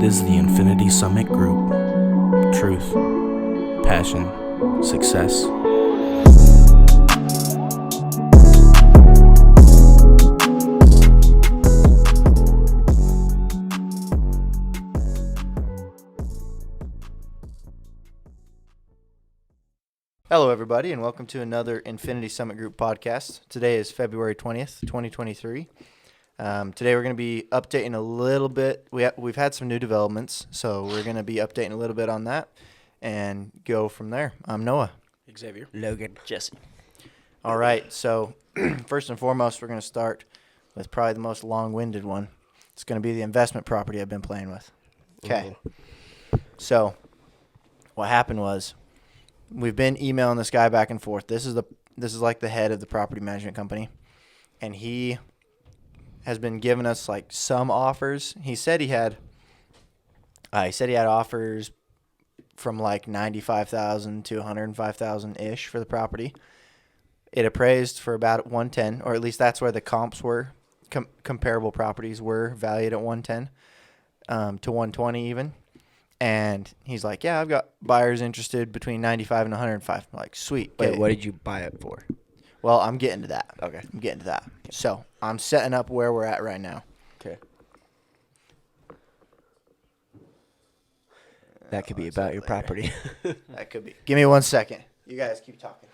This is the Infinity Summit Group. Truth, passion, success. Hello, everybody, and welcome to another Infinity Summit Group podcast. Today is February 20th, 2023. Today we're going to be updating a little bit. We've had some new developments, so we're going to be updating a little bit on that and go from there. I'm Noah. Xavier. Logan. Jesse. All right, so first and foremost, we're going to start with probably the most long-winded one. It's going to be the investment property I've been playing with. Okay. So what happened was we've been emailing this guy back and forth. This is like the head of the property management company, and he has been giving us like some offers. He said he had offers from like $95,000 to $105,000 ish for the property. It appraised for about 110, or at least that's where the comps were. Comparable properties were valued at 110 to 120 even. And he's like, yeah, I've got buyers interested between 95 and 105. I'm like, sweet. Wait, what did you buy it for? Well, I'm getting to that. Okay. I'm getting to that. So I'm setting up where we're at right now. Okay. That could be about your property. That could be. Give me 1 second. You guys keep talking.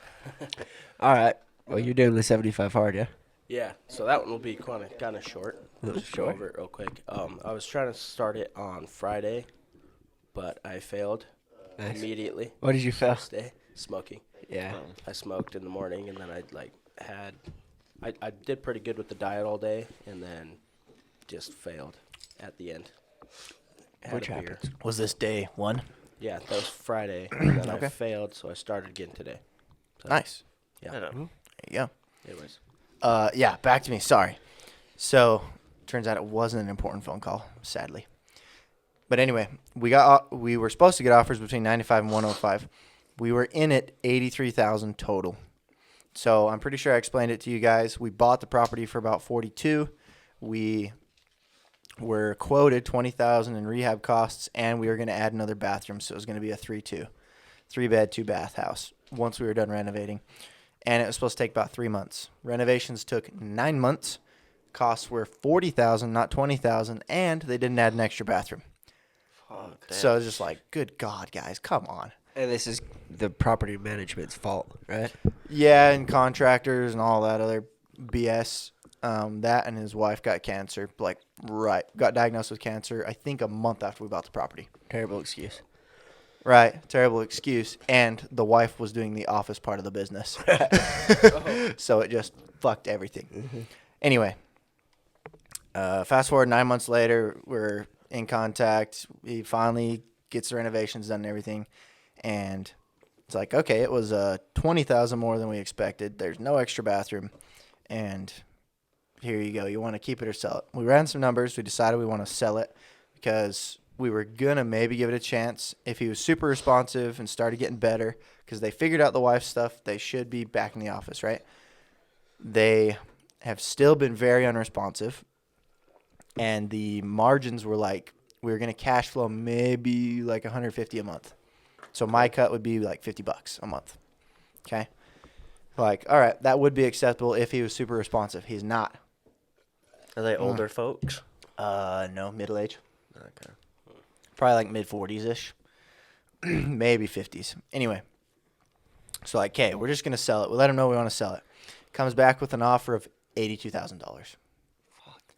All right. Well, you're doing the 75 hard, yeah? Yeah, so that one will be kind of short. Just Go over it real quick. I was trying to start it on Friday, but I failed immediately. What did you fail? First day, smoking. Yeah. I smoked in the morning, and then I did pretty good with the diet all day, and then just failed at the end. Which happens? Was this day one? Yeah, that was Friday, and then Okay. I failed, so I started again today. So, Nice. Yeah. There you go. Anyways. Yeah, back to me. Sorry. So, turns out it wasn't an important phone call, sadly. But anyway, we were supposed to get offers between 95 and 105. We were in it 83,000 total. So I'm pretty sure I explained it to you guys. We bought the property for about 42. We were quoted 20,000 in rehab costs, and we were going to add another bathroom, so it was going to be a 3-bed, 2-bath house once we were done renovating. And it was supposed to take about 3 months. Renovations took 9 months. Costs were 40,000, not 20,000, and they didn't add an extra bathroom. So it's just like, good God, guys, come on. And this is the property management's fault, right? Yeah, and contractors and all that other BS. That and his wife got cancer, got diagnosed with cancer, I think a month after we bought the property. Terrible excuse. Right, terrible excuse. And the wife was doing the office part of the business. So it just fucked everything. Mm-hmm. Anyway, fast forward 9 months later, we're in contact. He finally gets the renovations done and everything. And it's like, okay, it was 20,000 more than we expected. There's no extra bathroom. And here you go. You want to keep it or sell it. We ran some numbers. We decided we want to sell it because we were going to maybe give it a chance. If he was super responsive and started getting better, because they figured out the wife stuff, they should be back in the office, right? They have still been very unresponsive. And the margins were like, we were going to cash flow maybe like $150 a month. So my cut would be like $50 a month. Okay. Like, all right, that would be acceptable if he was super responsive. He's not. Are they older folks? No, middle age. Okay. Probably like mid 40s ish. Maybe 50s. Anyway. So like, okay, we're just going to sell it. We let him know we want to sell it. Comes back with an offer of $82,000.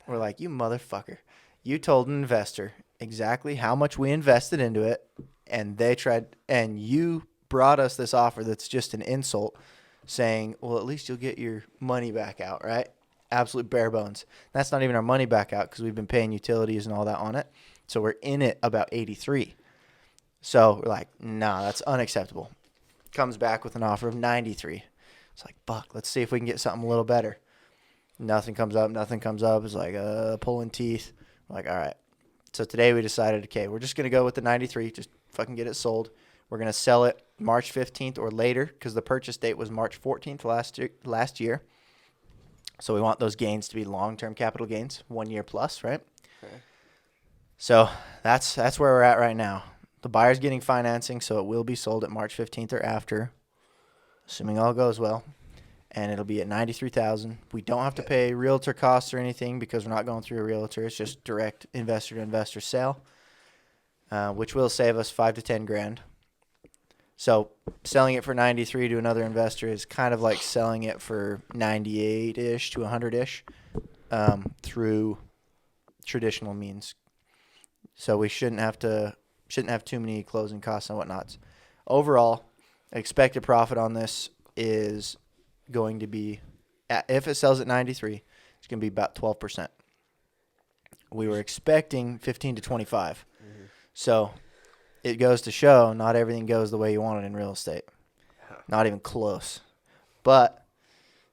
We're like, you motherfucker. You told an investor exactly how much we invested into it, and you brought us this offer that's just an insult, saying, well, at least you'll get your money back out, right? Absolute bare bones. That's not even our money back out because we've been paying utilities and all that on it. So we're in it about 83. So we're like, nah, that's unacceptable. Comes back with an offer of 93. It's like, fuck, let's see if we can get something a little better. Nothing comes up. It's like pulling teeth. We're like, all right. So today we decided, okay, we're just going to go with the 93. Just fucking get it sold. We're going to sell it March 15th or later because the purchase date was March 14th last year. So we want those gains to be long-term capital gains, 1 year plus, right? Okay. So that's where we're at right now. The buyer's getting financing, so it will be sold at March 15th or after, assuming all goes well. And it'll be at $93,000. We don't have to pay realtor costs or anything because we're not going through a realtor. It's just direct investor to investor sale, which will save us $5 to $10,000. So selling it for 93 to another investor is kind of like selling it for 98-ish to 100-ish through traditional means. So we shouldn't have too many closing costs and whatnots. Overall, expected profit on this is going to be, if it sells at 93, it's going to be about 12%. We were expecting 15 to 25. Mm-hmm. So it goes to show not everything goes the way you want it in real estate. Not even close. But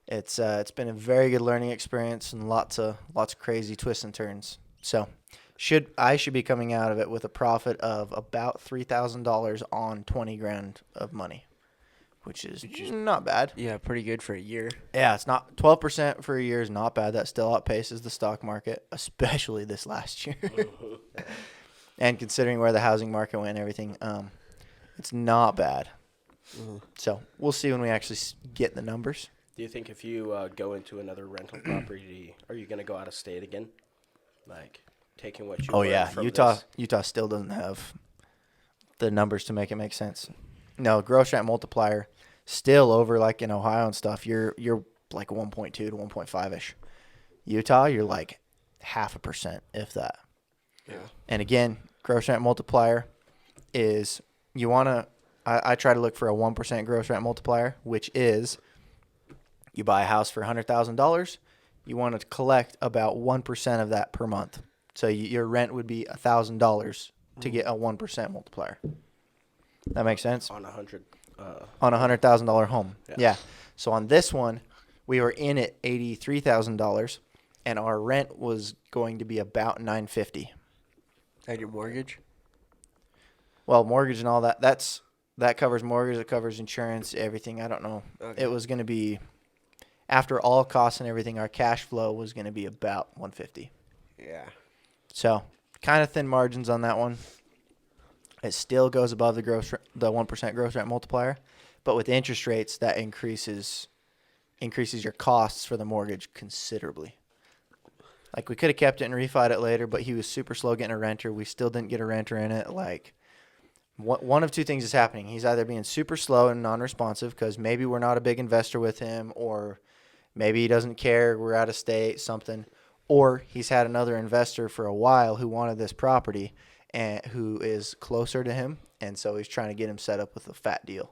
it's been a very good learning experience and lots of crazy twists and turns. So I should be coming out of it with a profit of about $3,000 on $20,000 of money, which is not bad. Yeah, pretty good for a year. Yeah, it's not 12% for a year is not bad. That still outpaces the stock market, especially this last year. And considering where the housing market went and everything, it's not bad. Mm-hmm. So we'll see when we actually get the numbers. Do you think if you go into another rental property, are you going to go out of state again? Like taking what you learned from Utah still doesn't have the numbers to make it make sense. No, gross rent multiplier still over like in Ohio and stuff. You're like 1.2 to 1.5ish. Utah, you're like 0.5%, if that. Yeah. And again, gross rent multiplier is I try to look for a 1% gross rent multiplier, which is you buy a house for $100,000. You want to collect about 1% of that per month. So your rent would be $1,000 to get a 1% multiplier. That makes sense? On $100,000. On a $100,000 home. Yeah. So on this one, we were in at $83,000, and our rent was going to be about $950. And your mortgage? Well, mortgage and all that covers mortgage, it covers insurance, everything. I don't know. Okay. It was going to be, after all costs and everything, our cash flow was going to be about $150. Yeah. So kind of thin margins on that one. It still goes above the 1% gross rent multiplier, but with interest rates, that increases your costs for the mortgage considerably. Like, we could have kept it and refied it later, but he was super slow getting a renter. We still didn't get a renter in it. Like, one of two things is happening. He's either being super slow and non-responsive because maybe we're not a big investor with him, or maybe he doesn't care, we're out of state, something. Or he's had another investor for a while who wanted this property and who is closer to him, and so he's trying to get him set up with a fat deal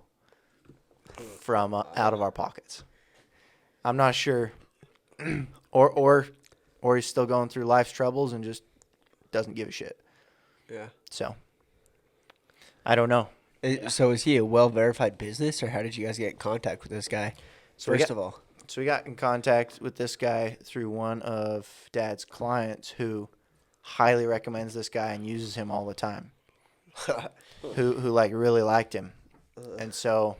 from out of our pockets. I'm not sure. Or he's still going through life's troubles and just doesn't give a shit. Yeah. So, I don't know. So is he a well-verified business, or how did you guys get in contact with this guy, first of all? So we got in contact with this guy through one of Dad's clients who highly recommends this guy and uses him all the time. who like really liked him. And so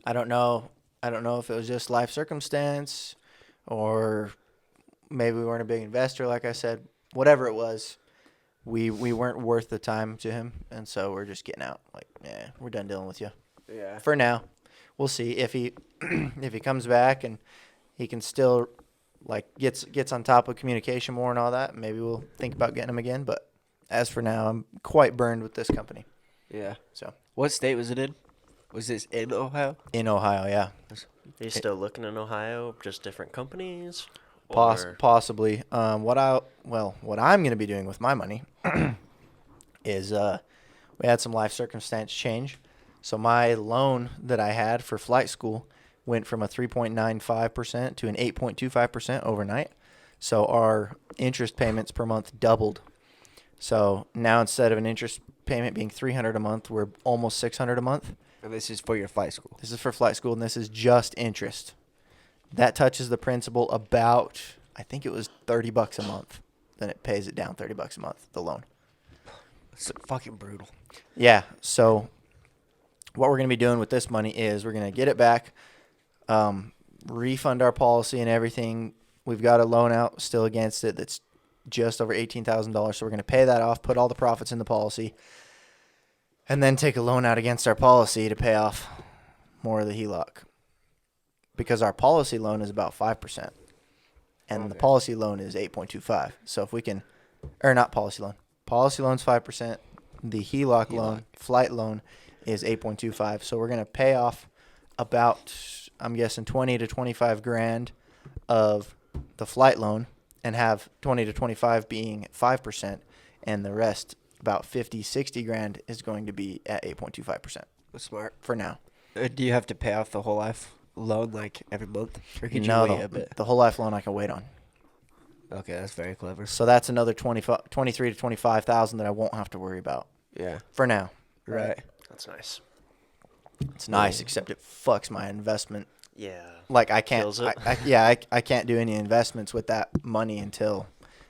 I don't know if it was just life circumstance or maybe we weren't a big investor, like I said. Whatever it was, we weren't worth the time to him, and so we're just getting out. Like, yeah, we're done dealing with you. Yeah. For now. We'll see if he if he comes back and he can still like gets on top of communication more and all that. Maybe we'll think about getting him again. But as for now, I'm quite burned with this company. Yeah. So what state was it in? Was this in Ohio? In Ohio, yeah. Are you still looking in Ohio? Just different companies? Possibly. What I'm going to be doing with my money is we had some life circumstance change. So my loan that I had for flight school went from a 3.95% to an 8.25% overnight. So our interest payments per month doubled. So now instead of an interest payment being $300 a month, we're almost $600 a month. And this is for your flight school? This is for flight school, and this is just interest. That touches the principal about, I think it was $30 a month. Then it pays it down $30 a month, the loan. It's fucking brutal. Yeah, so what we're going to be doing with this money is we're going to get it back, refund our policy and everything. We've got a loan out still against it that's just over $18,000. So we're going to pay that off, put all the profits in the policy, and then take a loan out against our policy to pay off more of the HELOC. Because our policy loan is about 5%. And the policy loan is 8.25. So if we can, or not policy loan. Policy loan's 5%. The HELOC loan, flight loan, is 8.25. So we're going to pay off about, I'm guessing, 20 to 25 grand of the flight loan and have 20 to 25 being 5%. And the rest, about 50, 60 grand, is going to be at 8.25%. That's smart. For now. Do you have to pay off the whole life loan like every month? Or could you No, wait a bit? the whole life loan I can wait on. Okay, that's very clever. So that's another 23 to 25,000 that I won't have to worry about Yeah. for now. Right. That's nice. It's nice, except it fucks my investment. Yeah. Like I can't, Kills it. I can't do any investments with that money until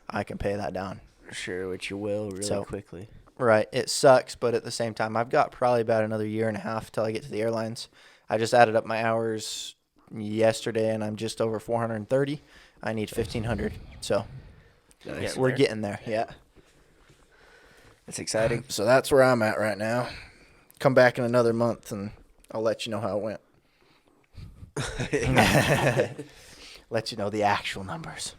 I can pay that down. Sure, which you will really quickly. Right. It sucks, but at the same time, I've got probably about another year and a half till I get to the airlines. I just added up my hours yesterday, and I'm just over 430. I need 1,500. So Nice. we're getting there. Yeah. That's exciting. So that's where I'm at right now. Come back in another month, and I'll let you know how it went. Let you know the actual numbers.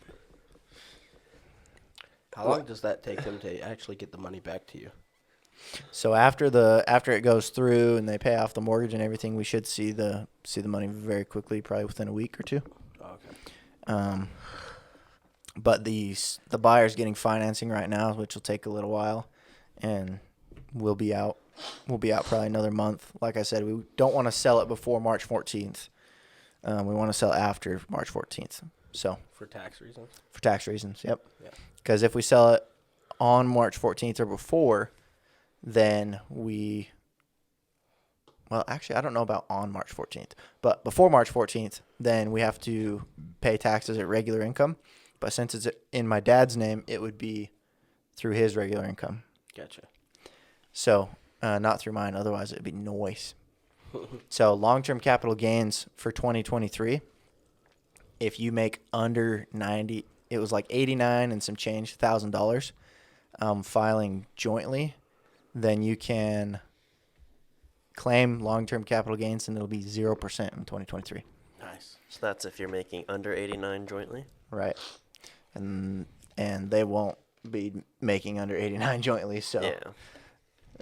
How long does that take them to actually get the money back to you? So after it goes through and they pay off the mortgage and everything, we should see the money very quickly, probably within a week or two. Oh, okay. But the buyer's getting financing right now, which will take a little while, and we'll be out probably another month. Like I said, we don't want to sell it before March 14th. We want to sell after March 14th. So For tax reasons? for tax reasons, yep. Yeah. Because if we sell it on March 14th or before, then actually, I don't know about on March 14th, but before March 14th, then we have to pay taxes at regular income. But since it's in my dad's name, it would be through his regular income. Gotcha. So not through mine. Otherwise, it would be noise. So long-term capital gains for 2023, if you make under 90, it was like 89 and some change $1,000 filing jointly, then you can claim long-term capital gains, and it'll be 0% in 2023. Nice. So that's if you're making under 89 jointly. Right. And they won't be making under 89 jointly, so Yeah.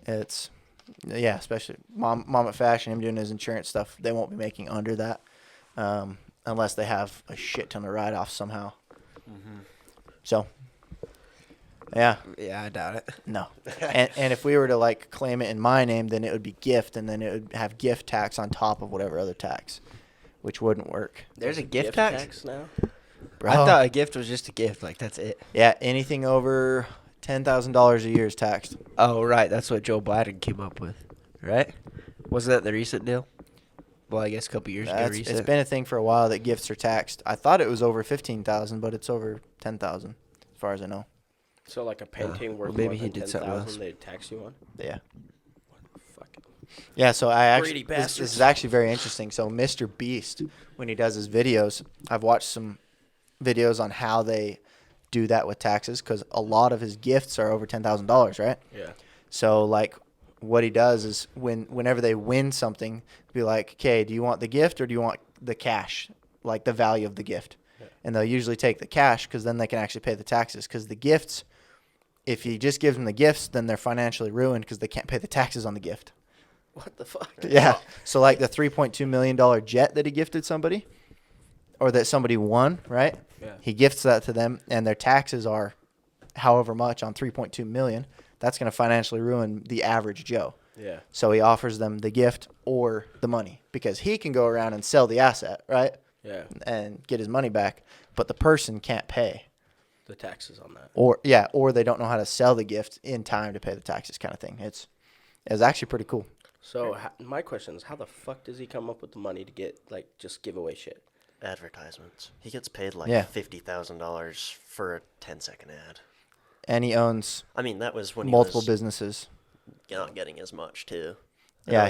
it's especially mom at Fashion, him doing his insurance stuff, they won't be making under that unless they have a shit ton of write-offs somehow. Mm-hmm. So yeah, I doubt it. no. And if we were to like claim it in my name, then it would be gift, and then it would have gift tax on top of whatever other tax, which wouldn't work. There's a gift tax? now? Bro. I thought a gift was just a gift. Like, that's it. Yeah, anything over $10,000 a year is taxed. Oh, right. That's what Joe Biden came up with, right? Wasn't that the recent deal? Well, I guess a couple years ago. It's been a thing for a while that gifts are taxed. I thought it was over 15,000, but it's over 10,000, as far as I know. So like a painting worth maybe more he than did something else. 10,000, they'd tax you on? Yeah. Fuck it. Yeah, so Greedy this bastards. is actually very interesting. So Mr. Beast, when he does his videos, I've watched some videos on how they do that with taxes, because a lot of his gifts are over $10,000, right? Yeah. So like what he does is whenever they win something, be like, okay, do you want the gift or do you want the cash, like the value of the gift? Yeah. And they'll usually take the cash, because then they can actually pay the taxes, because the gifts, if you just give them the gifts, then they're financially ruined because they can't pay the taxes on the gift. What the fuck? Yeah. So like the $3.2 million jet that he gifted somebody, or that somebody won, right? Yeah. He gifts that to them, and their taxes are however much on $3.2 million. That's going to financially ruin the average Joe. Yeah. So he offers them the gift or the money, because he can go around and sell the asset, right? Yeah. And get his money back, but the person can't pay. The taxes on that. Or they don't know how to sell the gift in time to pay the taxes, kind of thing. It's actually pretty cool. So my question is, how the fuck does he come up with the money to get like just give away shit? Advertisements. He gets paid like Yeah. $50,000 for a 10-second ad. And he owns I mean, that was when multiple he was businesses. not getting as much too. Yeah,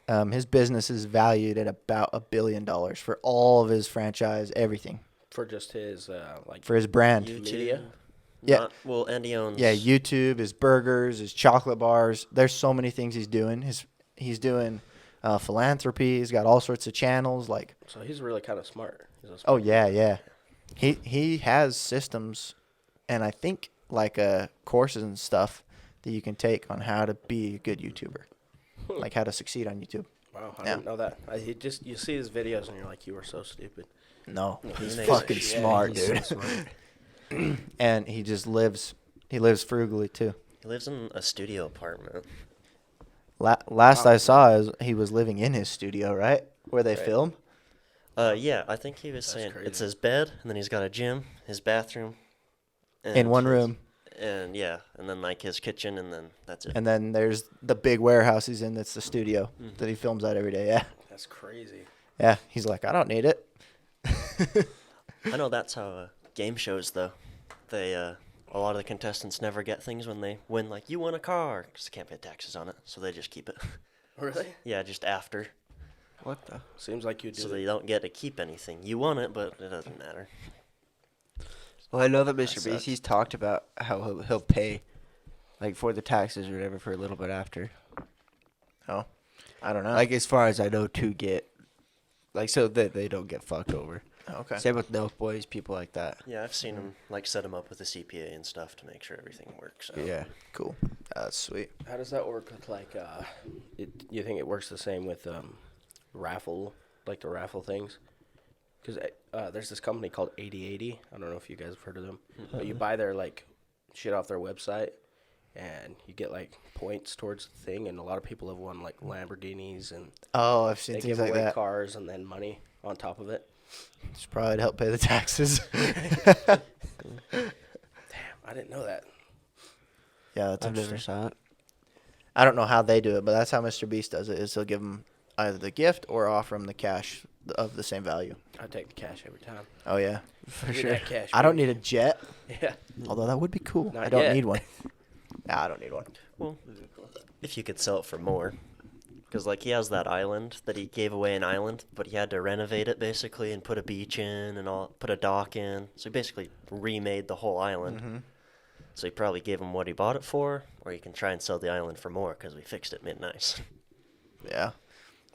know, his business is valued at about $1 billion for all of his franchise, everything, For just his like for his brand. YouTube. media? Yeah. Well, and he owns. Yeah, YouTube, his burgers, his chocolate bars. There's so many things he's doing. He's doing philanthropy. He's got all sorts of channels. Like, So he's really kind of smart. He's a oh smart yeah, guy. yeah. He has systems, and I think like courses and stuff that you can take on how to be a good YouTuber, like how to succeed on YouTube. Wow, I Yeah. didn't know that. You see his videos and you're like, you were so stupid. No, he's makes fucking sense. Yeah, smart, he's dude. so smart. And he just lives. He lives frugally too. He lives in a studio apartment. Last Wow. I saw is he was living in his studio, right, where they Right. film. Yeah, I think he was That's saying it's crazy. his bed, and then he's got a gym, his bathroom, In and one his- room. and yeah, and then like his kitchen, and then that's it. And then there's the big warehouse he's in. That's the studio Mhm. that he films at every day. Yeah, That's crazy. yeah. He's like, I don't need it. I know that's how game shows though. They a lot of the contestants never get things when they win. Like you won a car, 'cause they can't pay taxes on it, so they just keep it. Really? Yeah, just after, What the? Seems like you do. so they don't get to keep anything. You won it, but it doesn't matter. Well, I know that That Mr. sucks. Beast, he's talked about how he'll pay, like, for the taxes or whatever for a little bit after. Oh, I don't know. Like, as far as I know, to get, like, so that they don't get fucked over. okay. Same with Milk Boys, people like that. Yeah, I've seen him like set him up with a CPA and stuff to make sure everything works. Out. Yeah. Cool. That's sweet. How does that work with like? You think it works the same with raffle, like the raffle things? Because there's this company called 8080. I don't know if you guys have heard of them, but you buy their like shit off their website, and you get like points towards the thing. And a lot of people have won like Lamborghinis, and Oh, I've seen they things give like away that. cars and then money on top of it. It's probably to help pay the taxes. I didn't know that. Yeah, that's I've never interesting. saw it. I don't know how they do it, but that's how Mr. Beast does it. Is he'll give them either the gift or offer them the cash of the same value. I take the cash every time. Oh yeah, For Give me sure. that cash, I don't baby. need a jet, Yeah. although that would be cool. Not I don't yet. need one. Nah, I don't need one. Well, if you could sell it for more. Because, like, he has that island that he gave away an island, but he had to renovate it, basically, and put a beach in and all, put a dock in. So he basically remade the whole island. Mm-hmm. So he probably gave him what he bought it for, or you can try and sell the island for more because we fixed it mid-nice. Yeah.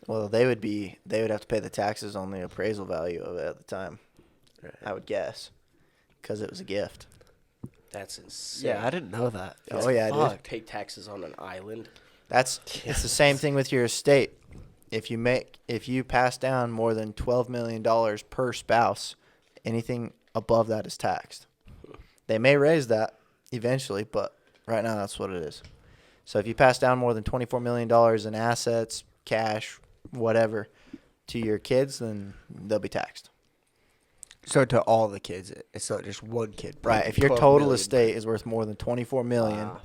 Well, they would have to pay the taxes on the appraisal value of it at the time. I would guess, because it was a gift. That's insane. Yeah, I didn't know that. Oh yeah, dude. Fuck. Take taxes on an island. It's the same thing with your estate. If you pass down more than $12 million per spouse, anything above that is taxed. They may raise that eventually, but right now that's what it is. So if you pass down more than $24 million in assets, cash, whatever, to your kids, then they'll be taxed. So to all the kids, it's not just one kid. but Right. If your 12 total million. estate is worth more than $24 million Wow.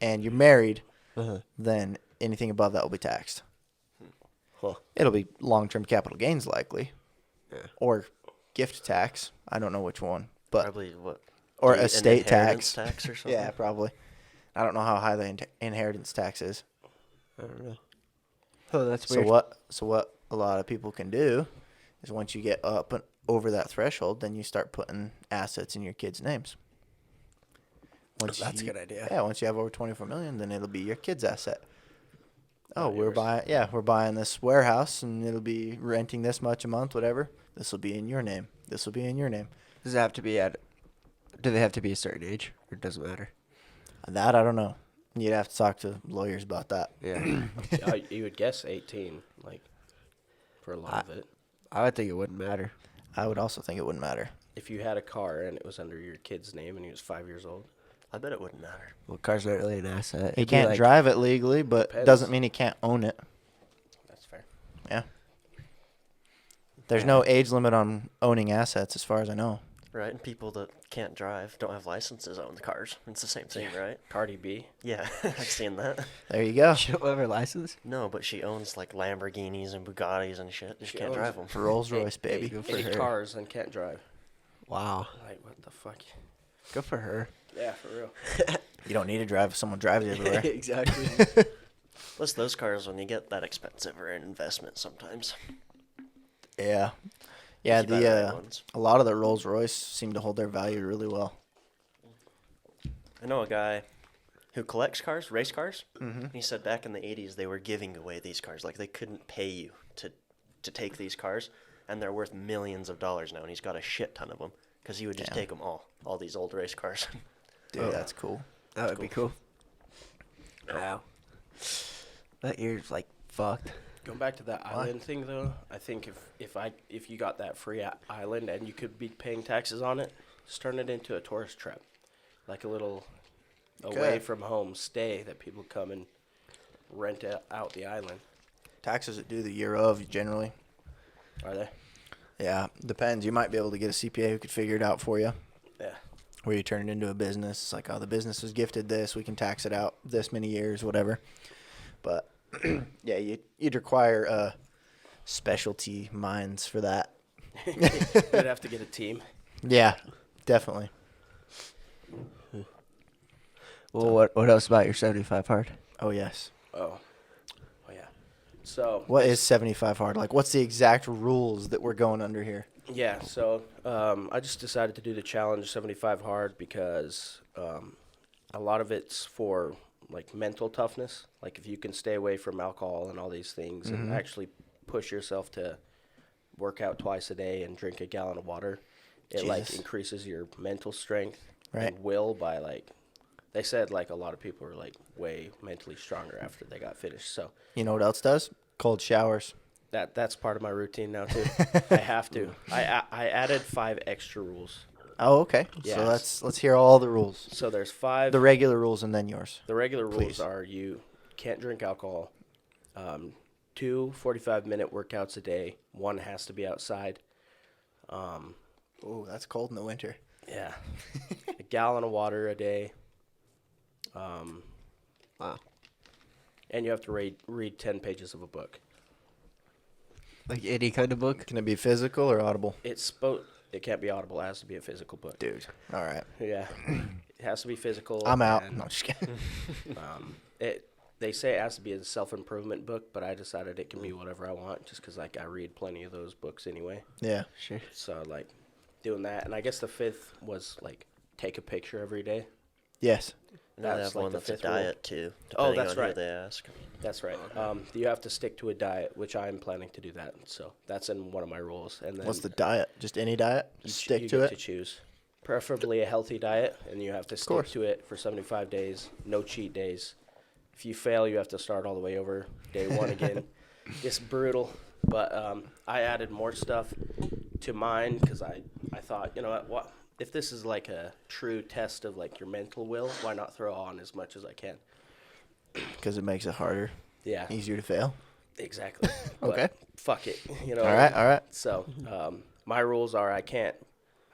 and you're married, Uh-huh. then anything above that will be taxed. Huh. It'll be long-term capital gains likely, Yeah. or gift tax. I don't know which one, but Probably what? or an estate inheritance tax. tax or something. Yeah, probably. I don't know how high the inheritance tax is. I don't know. Oh, that's So weird. what a lot of people can do is once you get up and over that threshold, then you start putting assets in your kids' names. That's a good idea. Yeah, once you have over 24 million, then it'll be your kid's asset. Oh, Not yours. we're buying this warehouse and it'll be renting this much a month, whatever. This will be in your name. This will be in your name. Does it have to be at? Do they have to be a certain age, or it doesn't matter? That I don't know. You'd have to talk to lawyers about that. Yeah. You would guess 18, like, for a lot of it. I would think it wouldn't matter. I would also think it wouldn't matter. If you had a car and it was under your kid's name and he was 5 years old. I bet it wouldn't matter. Well, car's not really an asset. He It'd be can't like- drive it legally, but Depends. doesn't mean he can't own it. That's fair. Yeah. There's no age limit on owning assets, as far as I know. Right, and people that can't drive, don't have licenses, own the cars. It's the same thing, right? Cardi B. Yeah, I've seen that. There you go. She don't have her license. No, but she owns like Lamborghinis and Bugattis and shit. Just She can't owns drive them. Rolls Royce, baby. Good for 8 her. cars and can't drive. Wow. Like, what the fuck? Good for her. Yeah, for real. You don't need to drive if someone drives you everywhere. Exactly. Plus, those cars, when you get that expensive, are an investment sometimes. Yeah. Yeah, If you buy the right ones. a lot of the Rolls Royce seem to hold their value really well. I know a guy who collects cars, race cars. Mm-hmm. He said back in the 80s they were giving away these cars. Like, they couldn't pay you to take these cars, and they're worth millions of dollars now, and he's got a shit ton of them because he would just take them all these old race cars. Dude, that's cool. That would be cool. Wow. That ear's like fucked. Going back to that island thing, though, I think if you got that free island and you could be paying taxes on it, just turn it into a tourist trap, like a little away from home stay that people come and rent out the island. Taxes are due the year of, generally. Are they? Yeah, depends. You might be able to get a CPA who could figure it out for you. Yeah. Where you turn it into a business. It's like, oh, the business was gifted this. We can tax it out this many years, whatever. But, yeah, you'd require specialty minds for that. You'd have to get a team. Yeah, definitely. Well, what else about your 75 hard? Oh, yes. Oh, yeah. So What is 75 hard? Like, what's the exact rules that we're going under here? yeah, so I just decided to do the challenge 75 hard because a lot of it's for like mental toughness. Like, if you can stay away from alcohol and all these things and actually push yourself to work out twice a day and drink a gallon of water, it like Jesus. increases your mental strength Right. and will by like, they said like a lot of people are like way mentally stronger after they got finished. So You know what else does? Cold showers. that's part of my routine now too. I have to. I added 5 extra rules. Oh, okay. Yes. So let's hear all the rules. So there's 5. The regular rules and then yours. The regular rules Please. are you can't drink alcohol, 2 45-minute workouts a day, 1 has to be outside. Ooh, that's cold in the winter. Yeah. A gallon of water a day. Wow. And you have to read 10 pages of a book. Like any kind of book? Can it be physical or audible? It can't be audible. It has to be a physical book. Dude. All right. Yeah. It has to be physical. I'm out. and, No, just kidding. They say it has to be a self-improvement book, but I decided it can be whatever I want just because, like, I read plenty of those books anyway. Yeah. Sure. So, like, doing that. And I guess the 5th was, like, take a picture every day. Yes. And then they That's have like one the that's a 5th rule. diet, too, Oh, depending that's on who right. they ask. That's right. You have to stick to a diet, which I'm planning to do that. So that's in one of my rules. And then What's the diet? Just any diet? you Just ch- stick you to get it? to choose. Preferably a healthy diet, and you have to stick course. to it for 75 days. No cheat days. If you fail, you have to start all the way over. Day 1 again. It's brutal. But I added more stuff to mine because I thought, you know what? If this is like a true test of like your mental will, why not throw on as much as I can? Because it makes it harder, Yeah, easier to fail. exactly. Okay. But fuck it, you know. All right. All right. So my rules are I can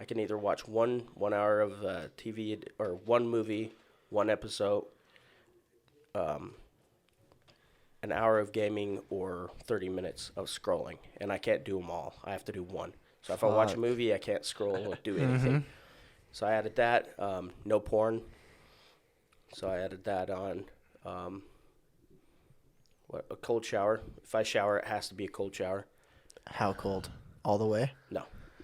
either watch 1 hour of TV or 1 movie, 1 episode, an hour of gaming, or 30 minutes of scrolling, and I can't do them all. I have to do 1. So if I watch a Fuck. movie, I can't scroll or do anything. So I added that. No porn. So I added that on. A cold shower. If I shower, it has to be a cold shower. How cold? All the way? No,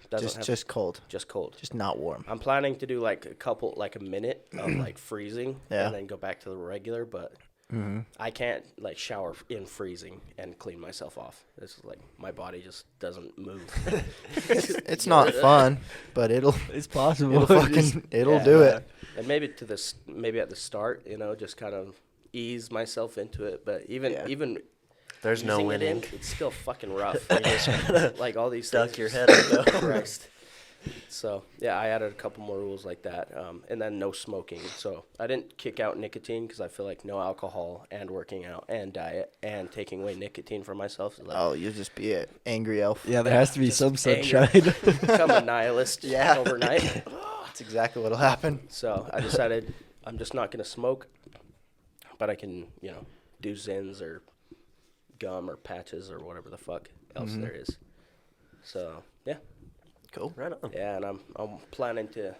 doesn't have Just cold. just cold. Just not warm. I'm planning to do like a minute of like freezing Yeah. and then go back to the regular, but I can't like shower in freezing and clean myself off. This is like my body just doesn't move. It's not fun, but it'll It's possible. it'll Yeah. do it. And maybe maybe at the start, you know, just kind of ease myself into it. But even There's no easing it in, winning. it's still fucking rough. You just gotta Like all these duck things your are head and go. Christ. So yeah, I added a couple more rules like that, and then no smoking. So I didn't kick out nicotine because I feel like no alcohol and working out and diet and taking away nicotine from myself is like Oh, you'll just be an angry elf. Yeah, there has to be just some anger. sunshine. become a nihilist Yeah. overnight. That's exactly what'll happen. So I decided I'm just not gonna smoke, but I can, you know, do Zins or gum or patches or whatever the fuck else there is. So yeah. Cool. Right on. Yeah, and I'm planning to,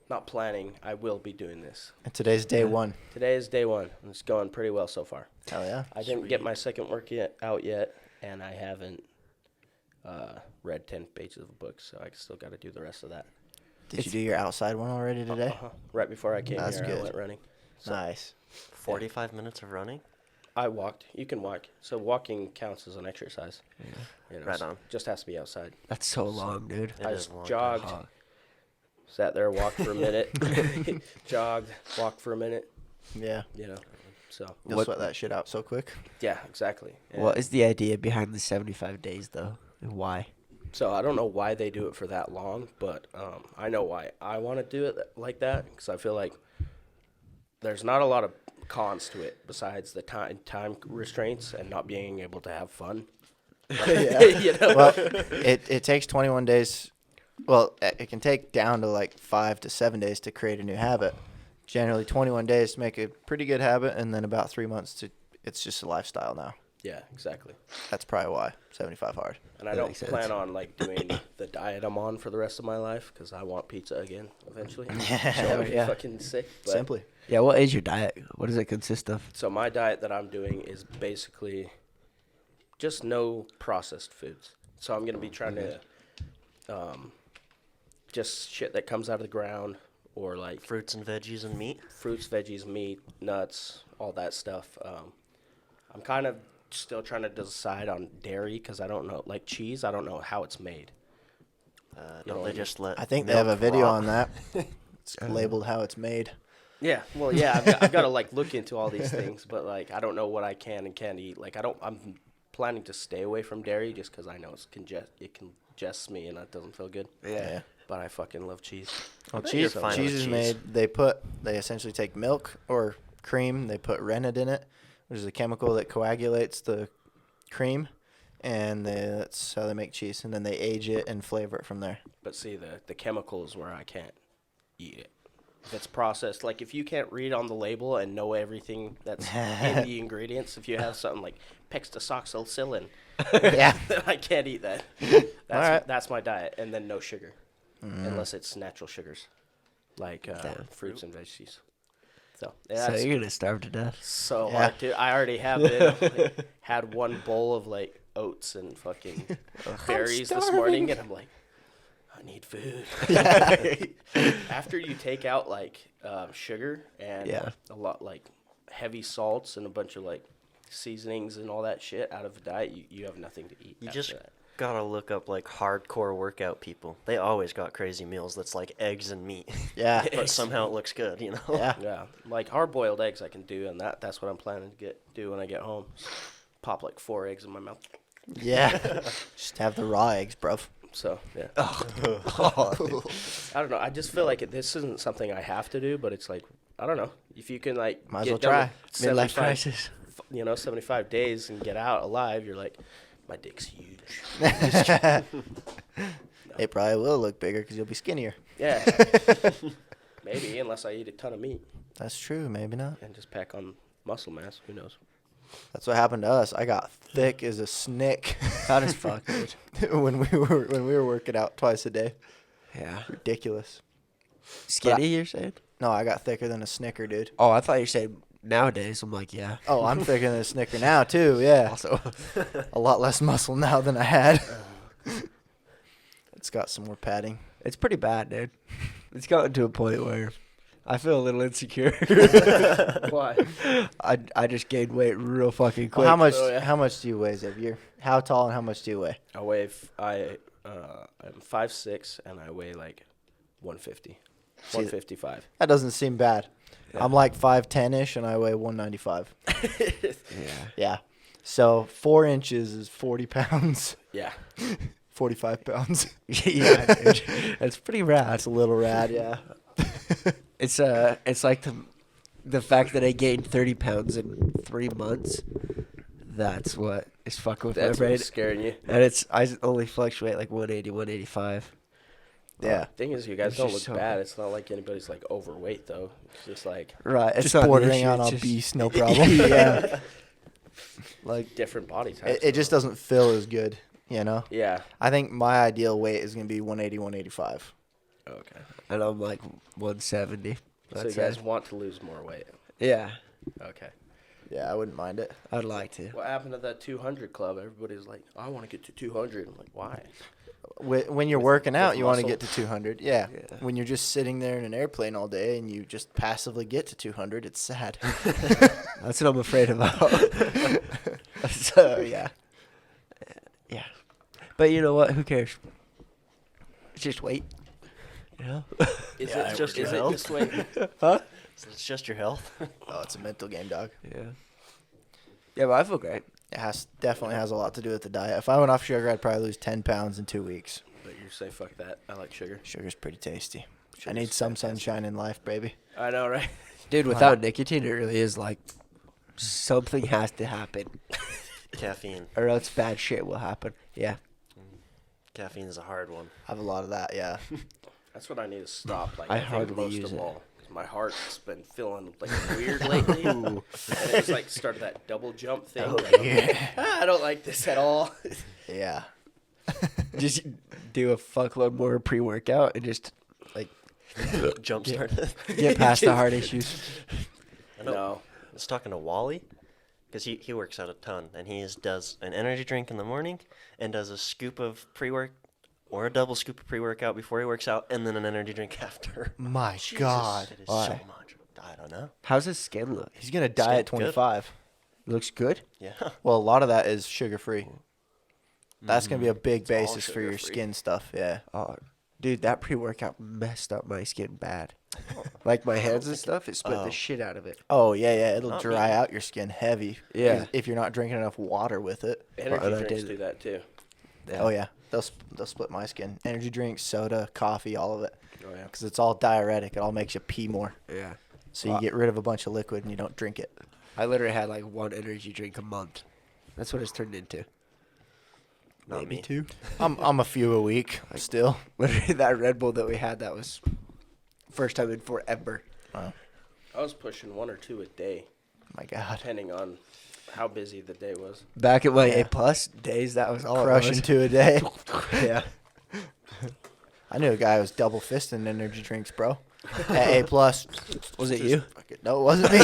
not planning, I will be doing this. And today's day 1. Today is day 1, and it's going pretty well so far. Hell yeah. I didn't get my second work out yet, and I haven't read 10 pages of a book, so I still got to do the rest of that. Did you do your outside one already today? Uh-huh. Right before I came That's here, good. I went running. So Nice. 45 minutes of running? I walked. You can walk. So walking counts as an exercise. Yeah. You know, Right so on. just has to be outside. That's so long, dude. It I is just a long jogged, time. sat there, walked for a minute, jogged, walked for a minute. Yeah. You know, so You'll sweat that shit out so quick. yeah, exactly. What And is the idea behind the 75 days, though? And why? So I don't know why they do it for that long, but I know why I want to do it like that because I feel like there's not a lot of cons to it besides the time restraints and not being able to have fun. You know? Well, it takes 21 days. Well, it can take down to like 5 to 7 days to create a new habit. Generally, 21 days to make a pretty good habit, and then about 3 months to it's just a lifestyle now. Yeah, exactly. That's probably why 75 hard. And I That don't makes sense. plan on like doing the diet I'm on for the rest of my life because I want pizza again eventually. Yeah. That would be Yeah. fucking sick. But Simply. Yeah, what is your diet? What does it consist of? So my diet that I'm doing is basically just no processed foods. So I'm gonna be trying to just shit that comes out of the ground or like Fruits and veggies and meat? fruits, veggies, meat, nuts, all that stuff. I'm kind of still trying to decide on dairy because I don't know, like cheese, I don't know how it's made. You know Don't what I they just let I think they have a milk video rot? on that. It's labeled how it's made. Yeah, well, yeah, I've got to like look into all these things, but like I don't know what I can and can't eat. Like I'm planning to stay away from dairy just because I know it congests me and that doesn't feel good. Yeah. But I fucking love cheese. Well, bet you're cheese, fine cheese with is cheese. made. They essentially take milk or cream. They put rennet in it, which is a chemical that coagulates the cream, and that's how they make cheese. And then they age it and flavor it from there. But see, the chemicals where I can't eat it. If it's processed, like if you can't read on the label and know everything that's in the ingredients, if you have something like pextasoxylicillin, Yeah. I can't eat that. Alright. That's my diet, and then no sugar, unless it's natural sugars, like fruits and veggies. So yeah, So that's you're gonna starve to death. so Yeah. hard, dude. I already have been like, had one bowl of like oats and fucking berries this morning, and I'm like, I need food. After you take out like sugar and Yeah. a lot like heavy salts and a bunch of like seasonings and all that shit out of the diet, you have nothing to eat. You after just that. gotta look up like hardcore workout people. They always got crazy meals that's like eggs and meat, Yeah. but somehow it looks good, you know? Yeah. Yeah, like hard-boiled eggs I can do, and that's what I'm planning to do when I get home. Pop like 4 eggs in my mouth. Yeah. Just have the raw eggs, bruv. So yeah, Oh, I don't know. I just feel like this isn't something I have to do, but it's like I don't know if you can like Might as get well done try. with midlife 75 crisis. 75 days and get out alive, you're like, my dick's huge. It probably will look bigger because you'll be skinnier. Yeah. Maybe, unless I eat a ton of meat That's true. Maybe not. and just pack on muscle mass. Who knows? That's what happened to us. I got thick as a snick Hot as fuck, dude. when we were working out twice a day. Yeah. Ridiculous. Skinny, you're saying? No, I got thicker than a Snicker, dude. Oh, I thought you said nowadays. I'm like, yeah. Oh, I'm thicker than a Snicker now too. Yeah. Also, A lot less muscle now than I had. It's got some more padding. it's pretty bad, dude. It's gotten to a point where I feel a little insecure. Why? I just gained weight real fucking quick. Well, how much? Oh, yeah. How much do you weigh, Xavier? How tall and how much do you weigh? I'm 5'6" and I weigh like 150, See, 155. That doesn't seem bad. Yeah. I'm like 5'10" and I weigh 195. Yeah. Yeah. So 4 inches is 40 pounds. Yeah. 45 pounds. Yeah, dude. That's pretty rad. That's a little rad, yeah. It's like the fact that I gained 30 pounds in 3 months. That's what is fucking with That's my brain. what's scaring you. And I only fluctuate like 180, 185. Yeah. Thing is, you guys It's don't just look so- bad. It's not like anybody's like overweight though. It's just like Right. It's Just not an bordering issue, on it's a just- beast, no problem. Yeah. like different body types. It just doesn't feel as good, you know? Yeah. I think my ideal weight is going to be 180, 185. Okay. And I'm like 170. So That's you guys it. want to lose more weight? Yeah. Okay. Yeah, I wouldn't mind it. I'd like to. What happened to that 200 club? Everybody's like, I want to get to 200. I'm like, why? When you're With- working out, with you want to muscle. get to 200. Yeah. Yeah. When you're just sitting there in an airplane all day and you just passively get to 200, it's sad. That's what I'm afraid about. So yeah, yeah. But you know what? Who cares? Just wait. You know? Is Yeah, it it just works is out. it this way? Huh? So it's just your health. Oh, it's a mental game, dog. Yeah. Yeah, but I feel great. It definitely has a lot to do with the diet. If I went off sugar, I'd probably lose 10 pounds in 2 weeks. But you say fuck that. I like sugar. Sugar's pretty tasty. I Sugar's need some fantastic. sunshine in life, baby. I know, right? Dude, without nicotine, it really is like something has to happen, Caffeine. or else bad shit will happen. Yeah. Caffeine's a hard one. I have a lot of that, yeah. That's what I need to stop. Like I I think hardly most use of it. all, 'cause my heart's been feeling like weird lately, and it just like started that double jump thing. Oh, like, yeah. I don't like this at all. Yeah. Just do a fuckload more pre-workout and just like Jump started. get past the heart issues. I know. No, I was talking to Wally, because he works out a ton, and he does an energy drink in the morning, and does a scoop of pre-work, or a double scoop of pre-workout before he works out, and then an energy drink after. My God. It is Why? so much. I don't know. How's his skin look? He's going to die at Skin good. 25. Looks good. Yeah. Well, a lot of that is sugar-free. That's going to be a big all basis for your sugar-free. skin stuff, yeah. Oh, dude, that pre-workout messed up my skin bad. Like my hands and stuff, it split Oh. the shit out of it. Oh, yeah. It'll Not dry me. out your skin heavy. Yeah. If you're not drinking enough water with it. energy and I drinks did- do that too. Oh, yeah. They'll split my skin. Energy drinks, soda, coffee, all of it. Oh yeah. Because it's all diuretic. It all makes you pee more. Yeah. So you get rid of a bunch of liquid and you don't drink it. I literally had like one energy drink a month. That's what it's turned into. Not me. two. I'm a few a week still. Literally, that Red Bull that we had, that was first time in forever. Wow. I was pushing 1 or 2 a day, My God. depending on how busy the day was. Back at my Yeah. A plus days, that was all Crushing it was. 2 a day. Yeah. I knew a guy who was double fisting energy drinks, bro. At A plus. Was it you? No, it wasn't me.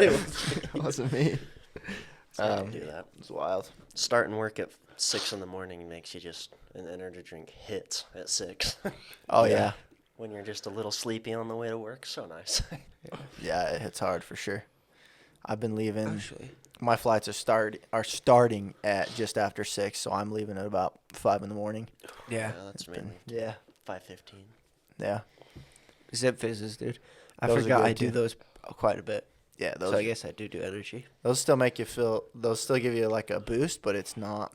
It wasn't me. I do that. It's wild. Starting work at 6 in the morning makes you just an energy drink hits at 6. Oh, yeah. When you're just a little sleepy on the way to work, so nice. Yeah, it hits hard for sure. I've been leaving. Actually. My flights are starting at just after 6, so I'm leaving at about 5 in the morning. Yeah. That's Been- mainly yeah. 5:15. Yeah. Zip fizzes, dude. I Those are forgot good, I do too. those quite a bit. Yeah, those So I guess I do energy. those still make you feel. Those still give you like a boost, but it's not.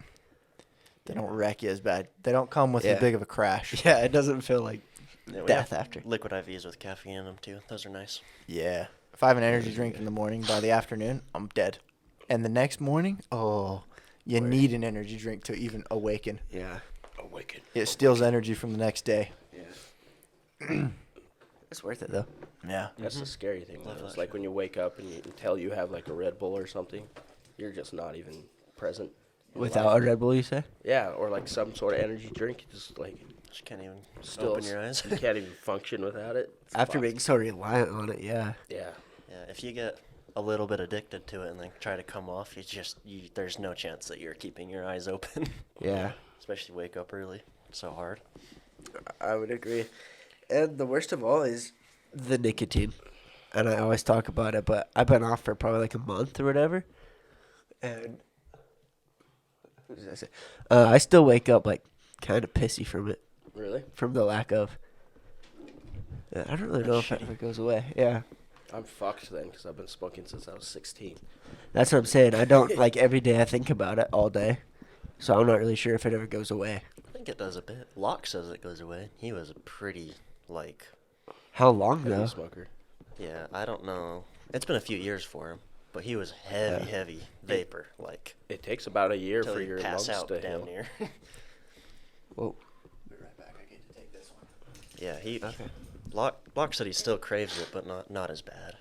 They don't wreck you as bad. They don't come with Yeah. as big of a crash. Yeah, it doesn't feel like Yeah, we death have after. liquid IVs with caffeine in them too. Those are nice. Yeah. If I have an energy drink in the morning, by the afternoon, I'm dead. And the next morning, oh, you need an energy drink to even awaken. Yeah. Awaken. It steals energy from the next day. Yeah. It's worth it though. Yeah. That's the scary thing. Love Though. It's that like when you wake up and you until you have like a Red Bull or something, you're just not even present. in Without life. a Red Bull, you say? Yeah, or like some sort of energy drink. Just like Just can't even still open your eyes. you can't even function without it. It's After fucked. being so reliant on it, yeah. Yeah. Yeah, if you get a little bit addicted to it and then try to come off, there's no chance that you're keeping your eyes open. Yeah. Especially wake up early. It's so hard. I would agree. And the worst of all is the nicotine. And I always talk about it, but I've been off for probably like a month or whatever. And what did I say? I still wake up like kind of pissy from it, Really? from the lack of. Yeah, I don't really know if it ever goes away. Yeah. I'm fucked then because I've been smoking since I was 16. That's what I'm saying. I don't like every day I think about it all day. So I'm not really sure if it ever goes away. I think it does a bit. Locke says it goes away. He was a pretty, How long Heavy though? smoker. yeah, I don't know. It's been a few years for him, but he was heavy vapor, It takes about a year till for you your pass lungs out to down heal. here. Whoa. Be right back. I get to take this one. Yeah, Okay. Locke said he still craves it, but not as bad.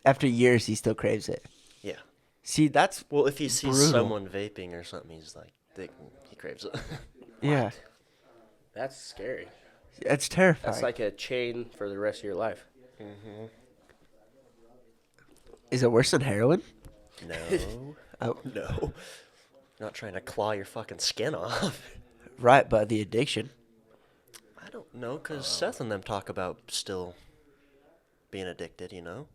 After years, he still craves it. Yeah. See, that's Well, if he sees Brutal. someone vaping or something, he's like, he craves it. yeah. That's scary. It's terrifying. That's like a chain for the rest of your life. Mm-hmm. Is it worse than heroin? No. Oh, No. Not trying to claw your fucking skin off. Right, but the addiction. I don't know, because Seth and them talk about still being addicted, you know?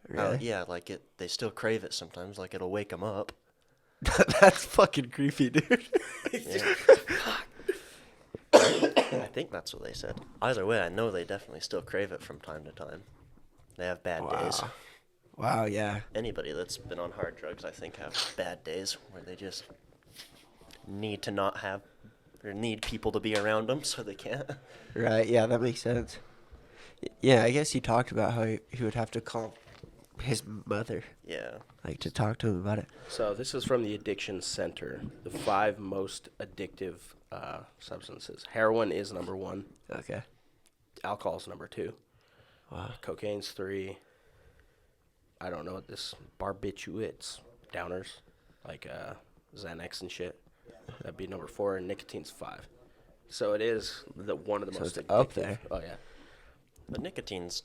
Really? Yeah, like they still crave it sometimes, like it'll wake them up. That's fucking creepy, dude. Yeah. I think that's what they said. Either way, I know they definitely still crave it from time to time. They have bad days. Wow, yeah. Anybody that's been on hard drugs, I think, have bad days where they just need to not have, or need people to be around them so they can't. Right, yeah, that makes sense. Yeah, I guess he talked about how he would have to call his mother, Yeah. like, to talk to him about it. So this is from the Addiction Center. The 5 most addictive substances. Heroin is number 1. Okay. Alcohol is number 2. Wow. Cocaine's 3. I don't know what this barbiturates, downers, like Xanax and shit. That'd be number 4, and nicotine's 5. So it is one of the So most it's addictive. up there. Oh yeah. But nicotine's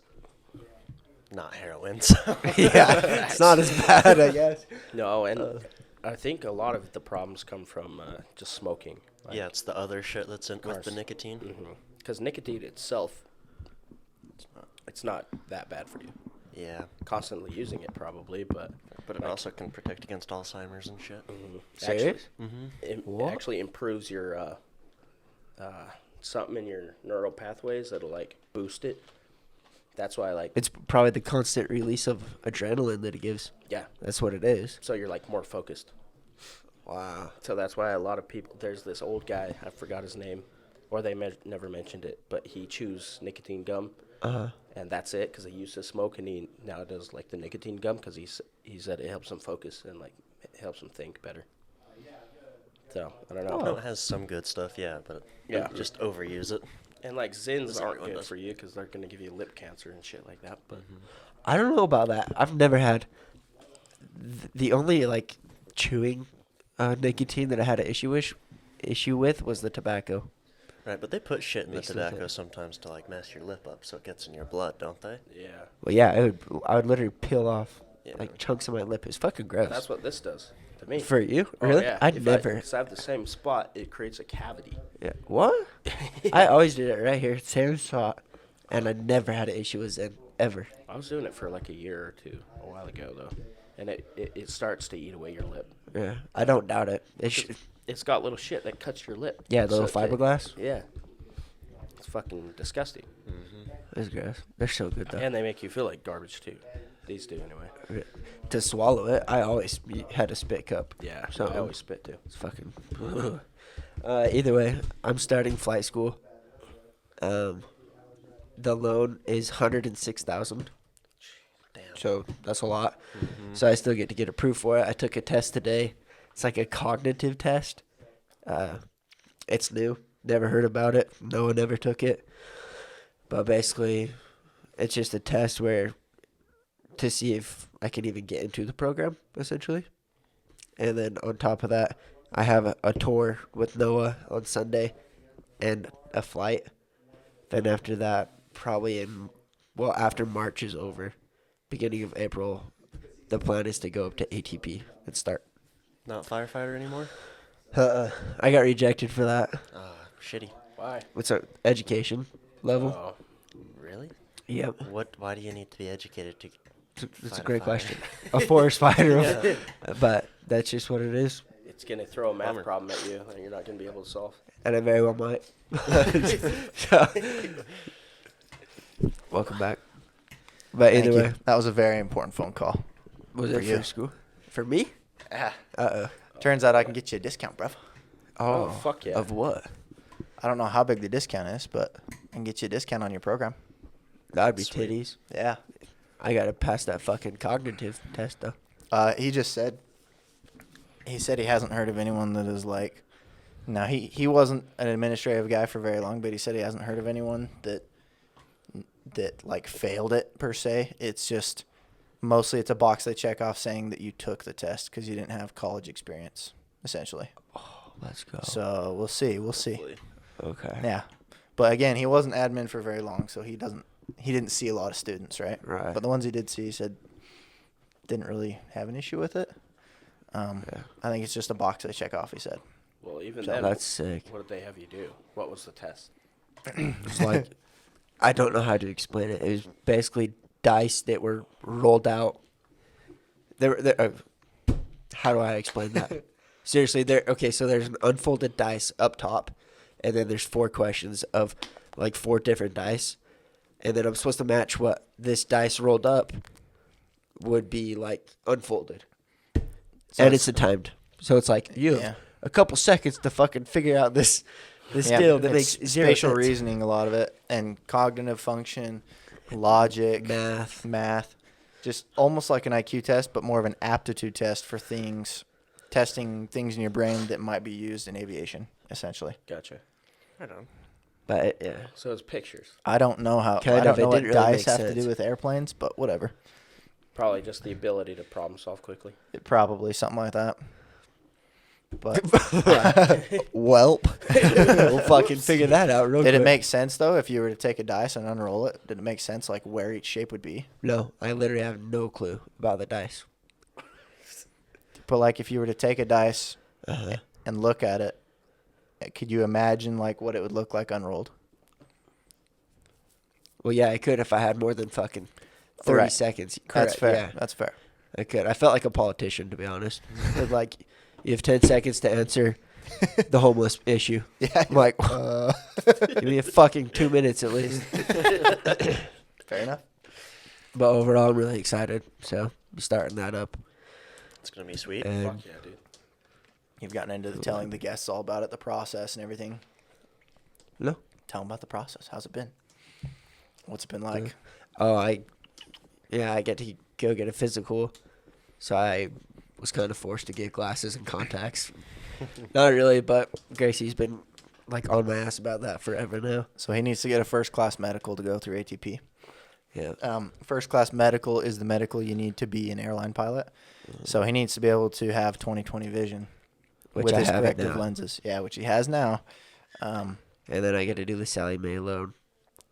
not heroin, so. Yeah, it's not as bad, I guess. No, and I think a lot of the problems come from just smoking. Yeah, it's the other shit that's in with the course. nicotine. Because nicotine itself, it's not that bad for you. Yeah, Constantly using it probably, but but it also can protect against Alzheimer's and shit. Serious? it What? actually improves your something in your neural pathways that'll like boost it. That's why It's probably the constant release of adrenaline that it gives. yeah. That's what it is. So you're like more focused. Wow. So that's why a lot of people. There's this old guy. I forgot his name, or they never mentioned it. But he chews nicotine gum, and that's it because he used to smoke, and he now does like the nicotine gum because he said it helps him focus and like it helps him think better. So I don't know. I know it has some good stuff, yeah, but Yeah. just overuse it. And like Zins That's aren't everyone good does. for you because they're gonna give you lip cancer and shit like that. But I don't know about that. I've never had the only like chewing nicotine that I had an issue with was the tobacco. Right, but they put shit in the Mixed with tobacco it. sometimes to like mess your lip up so it gets in your blood, don't they? yeah, Well, yeah, I would literally peel off Yeah. like chunks of my lip. It's fucking gross. that's what this does to me. For you? Oh, Really? yeah. I'd If never. Because I have the same spot, it creates a cavity. Yeah. What? I always did it right here, same spot, and I never had an issue with Zen ever. I was doing it for like a year or two a while ago though, and it starts to eat away your lip. Yeah, I don't doubt it. It's got little shit that cuts your lip. Yeah, the So little it- fiberglass. Yeah. It's fucking disgusting. That's gross. They're so good though. And they make you feel like garbage too. These do anyway. To swallow it, I always had a spit cup. Yeah. So I always spit too. it's fucking. Either way, I'm starting flight school. The loan is 106,000. Damn. So that's a lot. So I still get to get approved for it. I took a test today. It's like a cognitive test. It's new. Never heard about it. No one ever took it. But basically, it's just a test where to see if I can even get into the program, essentially. And then on top of that, I have a tour with Noah on Sunday and a flight. Then after that, probably after March is over, beginning of April, the plan is to go up to ATP and start. Not firefighter anymore? I got rejected for that. Shitty. Why? What's our education level? Oh. Really? Yep. Why do you need to be educated to That's a fight a great fire? question. A forest fire. But that's just what it is. It's gonna throw a math Bummer. problem at you that you're not gonna be able to solve. And I very well might. So, welcome back. But Thank either you. way, That was a very important phone call. was For it you. for school? For me? Ah, Uh-oh. turns out I can get you a discount, bruv. Oh, fuck yeah. Of what? I don't know how big the discount is, but I can get you a discount on your program. That'd be Sweet. titties. Yeah. I gotta pass that fucking cognitive test though. He just said. He said he hasn't heard of anyone that is like. Now he wasn't an administrative guy for very long, but he said he hasn't heard of anyone that like failed it per se. It's just mostly it's a box they check off saying that you took the test because you didn't have college experience, essentially. Let's go. So we'll see. We'll see. Okay. Yeah, but again, he wasn't admin for very long, so he didn't see a lot of students, right? Right. But the ones he did see, he said didn't really have an issue with it. I think it's just a box they check off. He said. Well, even So then, That's sick. what did they have you do? What was the test? It's like, I don't know how to explain it. It was basically dice that were rolled out. How do I explain that? Seriously, so there's an unfolded dice up top, and then there's 4 questions of like 4 different dice, and then I'm supposed to match what this dice rolled up would be like unfolded, So and it's timed. So it's like you have Yeah. a couple seconds to fucking figure out this deal that makes it's zero spatial sense. reasoning, a lot of it, and cognitive function, logic, Math. just almost like an IQ test, but more of an aptitude test for things, testing things in your brain that might be used in aviation, essentially. Gotcha. Right on. But yeah, So it's pictures. I don't know how. Kind I don't of, it know what didn't really dice make have to sense. do with airplanes, but whatever. Probably just the ability to problem solve quickly. Probably something like that. But welp, we'll fucking figure that out real did quick. it make sense though? If you were to take a dice and unroll it, did it make sense like where each shape would be? No, I literally have no clue about the dice. But like if you were to take a dice Uh-huh. and look at it, could you imagine like what it would look like unrolled? Well, yeah, I could if I had more than fucking 30 Right. seconds. That's Correct, fair. Yeah, That's fair. I could. I felt like a politician, to be honest. But, like, you have 10 seconds to answer the homeless issue. Yeah. I'm like, give me a fucking 2 minutes at least. Fair enough. But overall, I'm really excited. So, I'm starting that up. It's gonna be sweet. And Fuck yeah, dude. You've gotten into telling the guests all about it, the process and everything. no. Tell them about the process. How's it been? What's it been like? Oh, I get to go get a physical. So I was kind of forced to get glasses and contacts. Not really, but Gracie's been like on my ass about that forever now. So he needs to get a first class medical to go through ATP. Yeah. First class medical is the medical you need to be an airline pilot. So he needs to be able to have 20/20 vision Which with I his have it corrective now. lenses. Yeah, which he has now. And then I get to do the Sally Mae loan.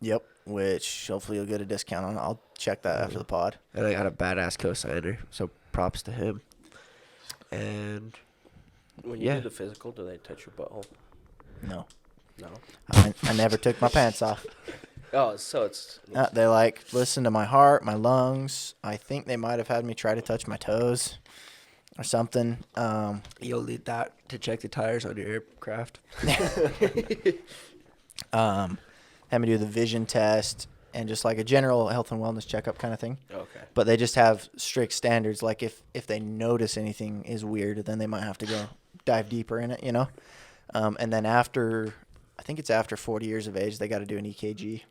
Yep, which hopefully you'll get a discount on. I'll check that after the pod. And I got a badass cosigner, so props to him. And When you Yeah. do the physical, do they touch your butthole? No, No. I never took my pants off. Oh, so it's They listen to my heart, my lungs. I think they might have had me try to touch my toes or something. you'll need that to check the tires on your aircraft. Had me do the vision test and just like a general health and wellness checkup kind of thing. okay. But they just have strict standards. Like if they notice anything is weird, then they might have to go dive deeper in it, you know? And then I think it's after 40 years of age, they got to do an EKG.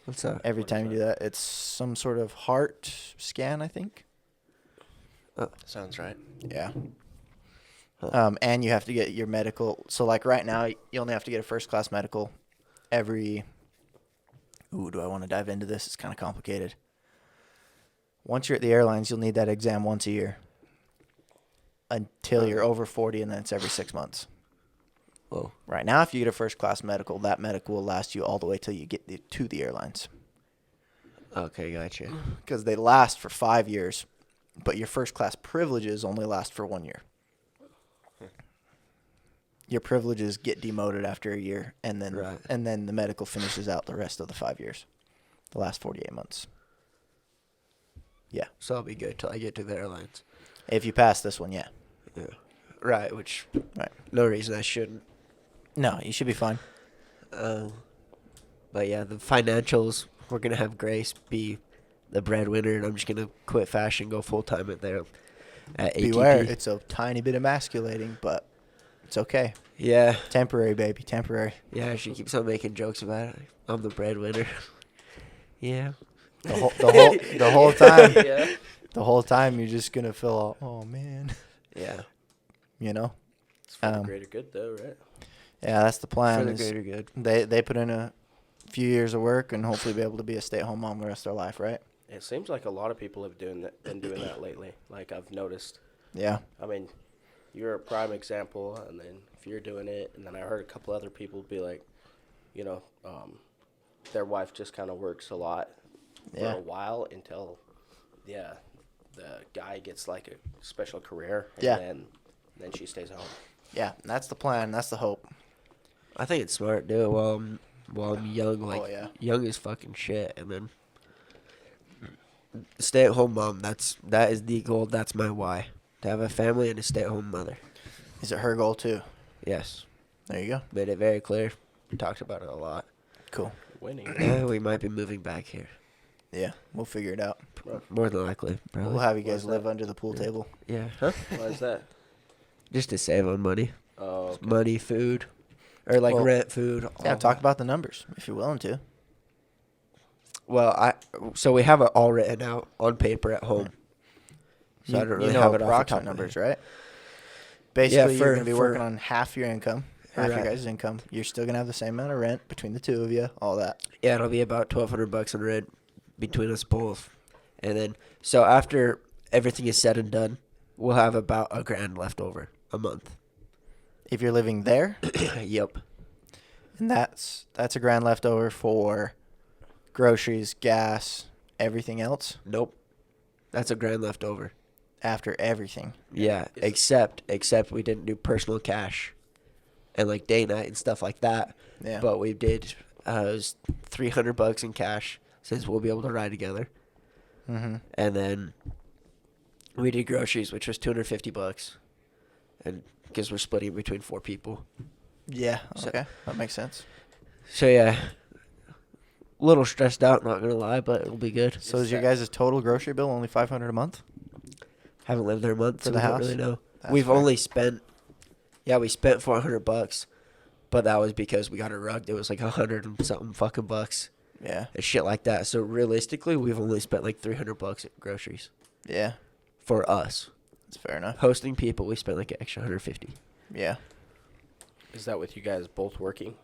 What's that? Every time you do that, it's some sort of heart scan, I think. Sounds right. Yeah. And you have to get your medical. So like right now, you only have to get a first class medical every. Ooh, do I want to dive into this? It's kind of complicated. Once you're at the airlines, you'll need that exam once a year until you're over 40, and then it's every 6 months. Whoa. Right now, if you get a first class medical, that medical will last you all the way till you get to the airlines. Okay, gotcha. Because they last for 5 years, but your first class privileges only last for 1 year. Your privileges get demoted after a year, and then Right. and then the medical finishes out the rest of the 5 years, the last 48 months. Yeah, So I'll be good till I get to the airlines. if you pass this one, yeah. Yeah. Right, which Right. no reason I shouldn't. No, you should be fine. But yeah, the financials, we're going to have Grace be the breadwinner, and I'm just going to quit fashion, go full time at ATP. Beware, it's a tiny bit emasculating, but it's okay. Yeah. Temporary, baby, temporary. Yeah, she keeps on making jokes about it. I'm the breadwinner. Yeah. The whole time, Yeah. the whole time, you're just gonna feel, oh man, Yeah. you know. It's for the greater good, though, right? Yeah, that's the plan. For the is greater good. They put in a few years of work and hopefully be able to be a stay-at-home mom the rest of their life, right? It seems like a lot of people have been doing that lately. Like I've noticed. Yeah. I mean, you're a prime example, and then if you're doing it, and then I heard a couple other people be like, you know, their wife just kind of works a lot Yeah. for a while until, the guy gets like a special career, and Yeah. then she stays home. Yeah, that's the plan. That's the hope. I think it's smart to do it while I'm young. Like, Oh, yeah. young as fucking shit. And then stay-at-home mom, that is the goal. That's my why. To have a family and a stay-at-home mother. Is it her goal too? Yes. There you go. Made it very clear. We talked about it a lot. Cool. Winning. We might be moving back here. Yeah, we'll figure it out. More than likely. Probably. We'll have you guys What's live that? under the pool table. Yeah. Huh? Why is that? Just to save on money. Oh, okay. Money, food. Or like Well, rent, food. Yeah, all talk that. about the numbers if you're willing to. Well, so we have it all written out on paper at home. So I don't really you know have it off the top approximate of my numbers, head. right? Basically, you're for- going to be for- working on half your income, half your Right. guys' income. You're still going to have the same amount of rent between the two of you, all that. Yeah, it'll be about $1,200 in rent between us both. And then, so after everything is said and done, we'll have about $1,000 left over a month. If you're living there, Yep. and that's $1,000 left over for groceries, gas, everything else Nope. That's $1,000 left over. after everything. Yeah, except we didn't do personal cash and like day night and stuff like that. Yeah. But we did it was $300 in cash since we'll be able to ride together. Mm-hmm. And then we did groceries, which was $250, and because we're splitting between 4 people. Yeah. So- Okay. That makes sense. So yeah, a little stressed out, not gonna lie, but it'll be good. So is your guys' total grocery bill only $500 a month? Haven't lived there a month, For so the we don't house? really know. That's We've fair. only spent, we spent $400, but that was because we got a rug that was like 100 and something fucking bucks Yeah. and shit like that. So realistically, we've only spent like $300 at groceries Yeah. for us. That's fair enough. Hosting people, we spent like an extra 150. Yeah. Is that with you guys both working?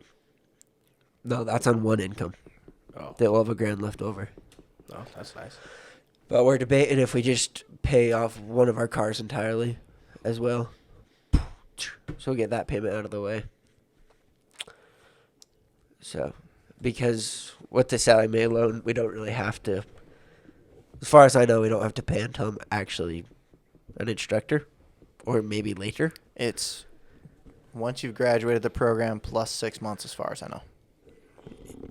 No, that's on one income. Oh, They'll have $1,000 left over. no, that's nice. But we're debating if we just pay off one of our cars entirely as well. So we'll get that payment out of the way. So, because with the Sally Mae loan, we don't really have to, as far as I know, we don't have to pay until I'm actually an instructor or maybe later. It's once you've graduated the program plus 6 months, as far as I know.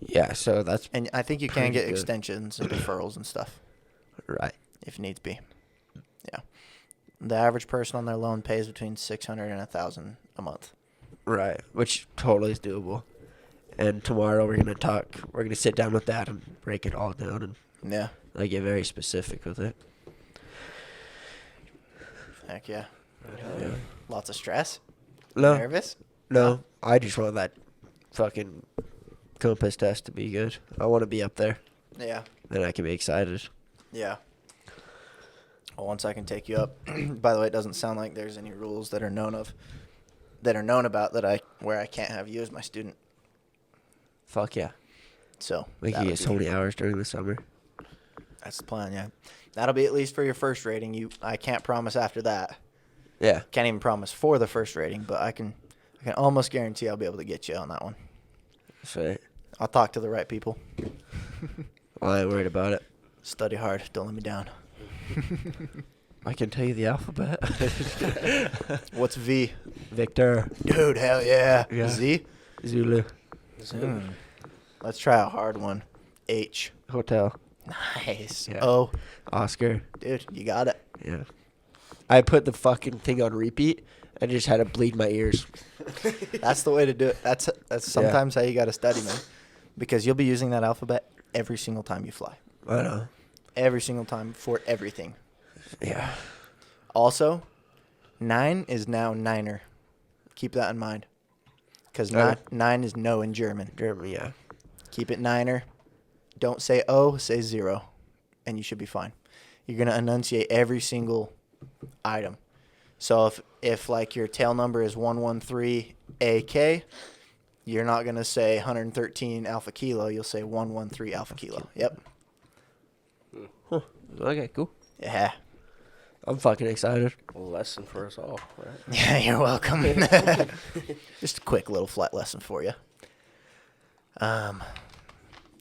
Yeah, so that's And I think you can Pretty get good. extensions and deferrals and stuff right. if needs be. Yeah. The average person on their loan pays between $600 and $1,000 a month. Right, which totally is doable. And tomorrow we're going to sit down with that and break it all down and Yeah. like get very specific with it. Heck yeah. Yeah. Lots of stress. No, Nervous. no, I just want that fucking compass test to be good. I want to be up there. Yeah. Then I can be excited. Yeah. Well, once I can take you up. By the way, it doesn't sound like there's any rules that are known about where I can't have you as my student. Fuck yeah. So We can that'll get so be- many hours during the summer. That's the plan. Yeah. That'll be at least for your first rating. I can't promise after that. Yeah. Can't even promise for the first rating, but I can almost guarantee I'll be able to get you on that one. So I'll talk to the right people. I ain't worried about it. Study hard. Don't let me down. I can tell you the alphabet. What's V? Victor. Dude, hell yeah. Yeah. Z? Zulu. Hmm. Let's try a hard one. H. Hotel. Nice. Yeah. O. Oscar. Dude, you got it. Yeah. I put the fucking thing on repeat and just had to bleed my ears. That's the way to do it. That's sometimes how you got to study, man. Because you'll be using that alphabet every single time you fly. I know. Every single time for everything. Yeah. Also, 9 is now Niner. Keep that in mind. Because Oh. 9 is no in German. Germany, yeah. Keep it Niner. Don't say O, say 0. And you should be fine. You're going to enunciate every single item. So if like your tail number is 113 AK, you're not going to say 113 Alpha Kilo. You'll say 113 Alpha Kilo. Yep. Huh. Okay, cool. Yeah. I'm fucking excited. A lesson for us all, right? Yeah, you're welcome. Just a quick little flight lesson for you.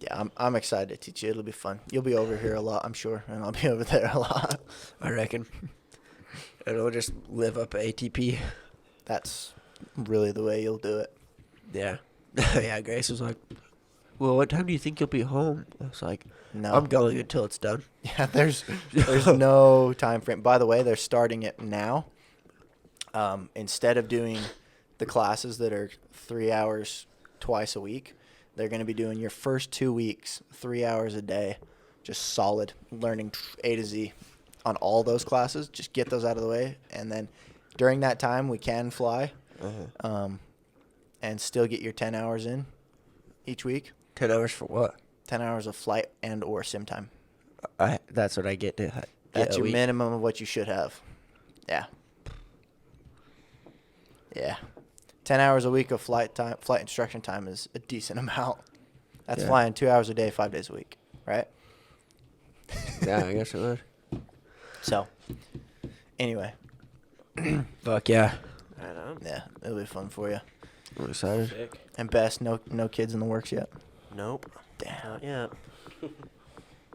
Yeah, I'm excited to teach you. It'll be fun. You'll be over here a lot, I'm sure, and I'll be over there a lot. I reckon. And we'll just live up ATP. That's really the way you'll do it. Yeah. Yeah, Grace was like, well, what time do you think you'll be home? I was like, No. I'm going until it's done. Yeah, there's no time frame. By the way, they're starting it now. Instead of doing the classes that are 3 hours twice a week, they're going to be doing your first 2 weeks, 3 hours a day, just solid learning A to Z on all those classes. Just get those out of the way. And then during that time, we can fly and still get your 10 hours in each week. 10 hours for what? 10 hours of flight and or sim time. That's what I get to. That's a your week. minimum of what you should have. Yeah. Yeah. 10 hours a week of flight instruction time is a decent amount. That's Yeah. flying 2 hours a day, 5 days a week, right? Yeah, I guess it would. So, anyway, Fuck yeah. I know. yeah, it'll be fun for you. I'm excited. Sick. And best, no kids in the works yet. Nope. Damn. Not yet.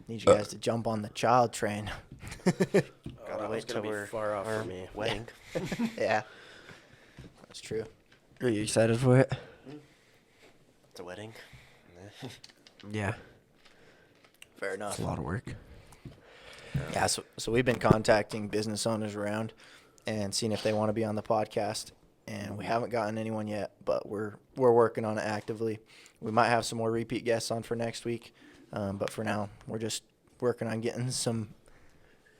Need you guys to jump on the child train. Gotta that was wait till gonna be we're far off our for me. wedding. Yeah. That's true. Are you excited for it? It's a wedding. Yeah. Fair enough. It's a lot of work. Yeah, so we've been contacting business owners around and seeing if they want to be on the podcast, and we haven't gotten anyone yet, but we're working on it actively. We might have some more repeat guests on for next week, but for now, we're just working on getting some,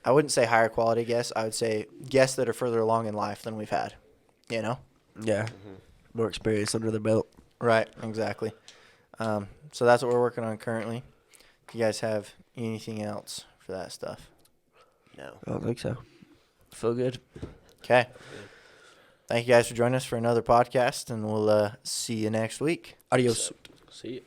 I wouldn't say higher quality guests, I would say guests that are further along in life than we've had, you know? Yeah. More experience under the belt. Right, exactly. So that's what we're working on currently. If you guys have anything else for that stuff. No. I don't think so. Feel good. Okay. Thank you guys for joining us for another podcast, and we'll see you next week. Adios. See you.